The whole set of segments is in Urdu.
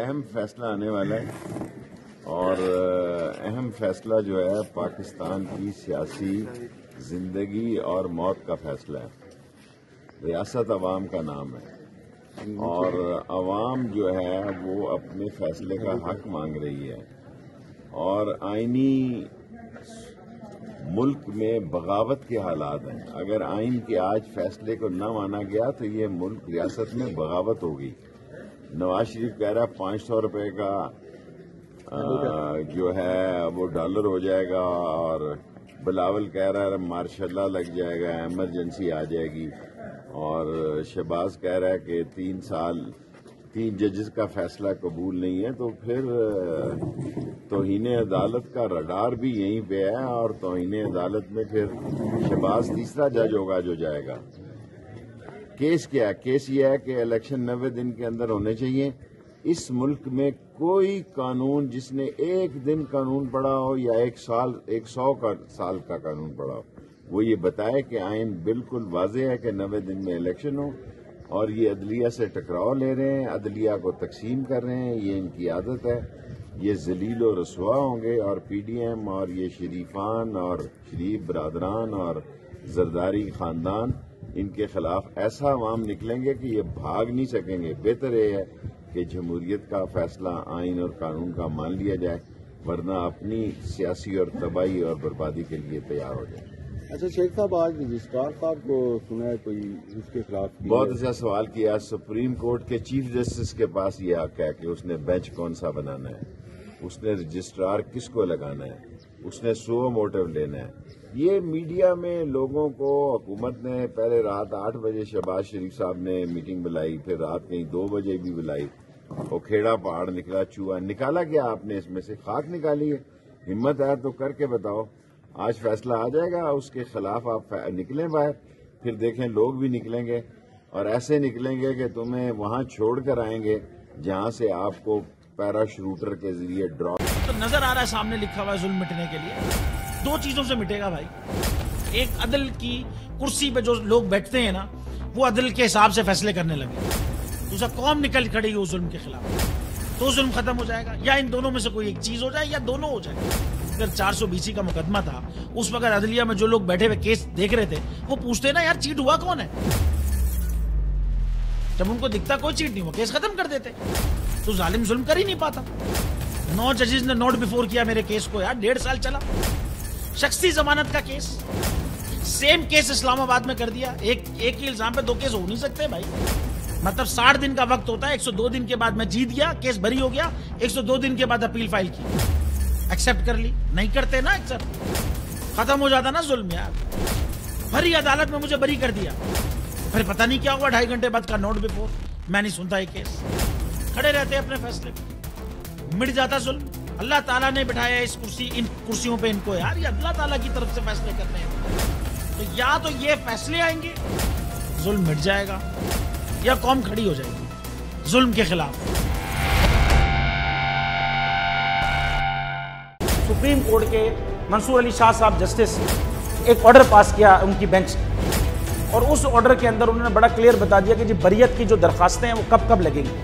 اہم فیصلہ آنے والا ہے اور اہم فیصلہ جو ہے پاکستان کی سیاسی زندگی اور موت کا فیصلہ ہے۔ ریاست عوام کا نام ہے اور عوام جو ہے وہ اپنے فیصلے کا حق مانگ رہی ہے اور آئینی ملک میں بغاوت کے حالات ہیں۔ اگر آئین کے آج فیصلے کو نہ مانا گیا تو یہ ملک ریاست میں بغاوت ہوگی۔ نواز شریف کہہ رہا ہے 500 روپے کا جو ہے وہ ڈالر ہو جائے گا اور بلاول کہہ رہا ہے مارشاء اللہ لگ جائے گا، ایمرجنسی آ جائے گی، اور شہباز کہہ رہا ہے کہ 3 ججز کا فیصلہ قبول نہیں ہے۔ تو پھر توہین عدالت کا رڈار بھی یہیں پہ ہے اور توہین عدالت میں پھر شہباز تیسرا جج ہوگا جو جائے گا۔ کیس کیا ہے؟ کیس یہ ہے کہ الیکشن 90 دن کے اندر ہونے چاہیے۔ اس ملک میں کوئی قانون جس نے ایک دن قانون پڑھا ہو یا 100 سال کا قانون پڑھا ہو وہ یہ بتائے کہ آئین بالکل واضح ہے کہ 90 دن میں الیکشن ہو، اور یہ عدلیہ سے ٹکراؤ لے رہے ہیں، عدلیہ کو تقسیم کر رہے ہیں، یہ ان کی عادت ہے۔ یہ ذلیل و رسوا ہوں گے اور پی ڈی ایم اور یہ شریفان اور شریف برادران اور زرداری خاندان ان کے خلاف ایسا عوام نکلیں گے کہ یہ بھاگ نہیں سکیں گے۔ بہتر یہ ہے کہ جمہوریت کا فیصلہ آئین اور قانون کا مان لیا جائے، ورنہ اپنی سیاسی اور تباہی اور بربادی کے لیے تیار ہو جائے۔ اچھا شیخ صاحب، آج رجسٹرار صاحب کو سنا ہے کوئی اس کے خلاف بہت اچھا سوال کیا۔ سپریم کورٹ کے چیف جسٹس کے پاس یہ حق ہے کہ اس نے بینچ کون سا بنانا ہے، اس نے رجسٹرار کس کو لگانا ہے، اس نے سو موٹو لینا ہے۔ یہ میڈیا میں لوگوں کو حکومت نے پہلے رات 8 بجے شہباز شریف صاحب نے میٹنگ بلائی، پھر رات کہیں 2 بجے بھی بلائی، اور کھیڑا پہاڑ نکلا، چوہا نکالا کیا آپ نے؟ اس میں سے خاک نکالی ہے۔ ہمت ہے تو کر کے بتاؤ۔ آج فیصلہ آ جائے گا، اس کے خلاف آپ نکلیں باہر، پھر دیکھیں لوگ بھی نکلیں گے اور ایسے نکلیں گے کہ تمہیں وہاں چھوڑ کر آئیں گے جہاں سے آپ کو پیرا شوٹر کے ذریعے ڈرا۔ تو نظر آ رہا ہے سامنے لکھا ہوا ہے ظلم مٹنے کے لیے 2 چیزوں سے مٹے گا بھائی۔ ایک عدل کی کرسی پہ جو لوگ بیٹھتے ہیں نا، وہ عدل کے حساب سے فیصلے کرنے لگے، دوسرا قوم نکل کھڑی ہے اس ظلم کے خلاف، تو ظلم ختم ہو جائے گا۔ یا ان دونوں میں سے کوئی ایک چیز ہو جائے یا دونوں ہو جائے۔ اگر 420 کا مقدمہ تھا، اس وقت عدلیہ میں جو لوگ بیٹھے ہوئے کیس دیکھ رہے تھے وہ پوچھتے نا یار چیٹ ہوا کون ہے؟ جب ان کو دکھتا کوئی چیٹ نہیں ہوا کیس ختم کر دیتے۔ تو ظالم ظلم کر ہی نہیں پاتا۔ 9 ججز نے نوٹ بیفور کیا میرے کیس کو، یار 1.5 سال چلا۔ شخصی ضمانت کا کیس، سیم کیس اسلام آباد میں کر دیا۔ ایک ہی الزام پہ 2 کیس ہو نہیں سکتے بھائی۔ مطلب 60 دن کا وقت ہوتا ہے، 102 دن کے بعد میں جیت گیا، کیس بری ہو گیا، 102 دن کے بعد اپیل فائل کی، ایکسپٹ کر لی۔ نہیں کرتے نا ایکسپٹ، ختم ہو جاتا نا ظلم یار۔ بھری عدالت میں مجھے بری کر دیا، پھر پتہ نہیں کیا ہوا 2.5 گھنٹے بعد کا نوٹ بیفور، میں نہیں سنتا یہ کیس۔ کھڑے رہتے اپنے فیصلے پہ، مٹ جاتا ظلم۔ اللہ تعالیٰ نے بٹھایا ان کرسیوں پہ ان کو یار، یہ اللہ تعالیٰ کی طرف سے فیصلے کرنے ہیں۔ تو یا تو یہ فیصلے آئیں گے، ظلم مٹ جائے گا، یا قوم کھڑی ہو جائے گی ظلم کے خلاف۔ سپریم کورٹ کے منصور علی شاہ صاحب جسٹس ایک آرڈر پاس کیا ان کی بینچ، اور اس آرڈر کے اندر انہوں نے بڑا کلیئر بتا دیا کہ جی بریت کی جو درخواستیں ہیں وہ کب کب لگیں گی۔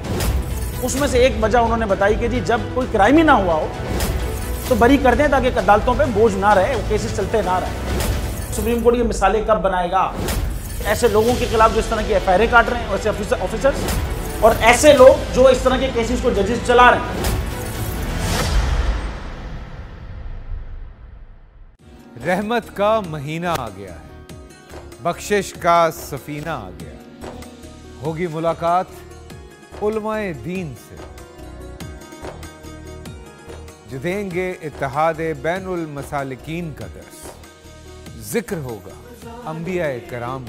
اس میں سے ایک وجہ انہوں نے بتائی کہ جی جب کوئی کرائم ہی نہ ہوا ہو تو بری کر دیں تاکہ عدالتوں پہ بوجھ نہ رہے، وہ کیسز چلتے نہ رہے۔ سپریم کورٹ یہ مثالیں کب بنائے گا؟ ایسے لوگوں کے خلاف جو اس طرح کی ایف آئی آر کاٹ رہے ہیں، ایسے آفیسرز، اور ایسے لوگ جو اس طرح کے کیسز کو ججز چلا رہے ہیں۔ رحمت کا مہینہ آ گیا ہے، بخشش کا سفینہ آ گیا ہے، ہوگی ملاقات علماء دین سے جو دیں گے اتحاد بین المسالکین کا درس۔ ذکر ہوگا انبیاء کرام،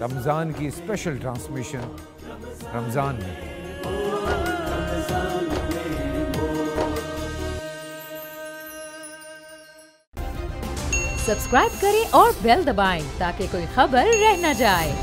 رمضان کی اسپیشل ٹرانسمیشن رمضان میں۔ سبسکرائب کریں اور بیل دبائیں تاکہ کوئی خبر رہ نہ جائے۔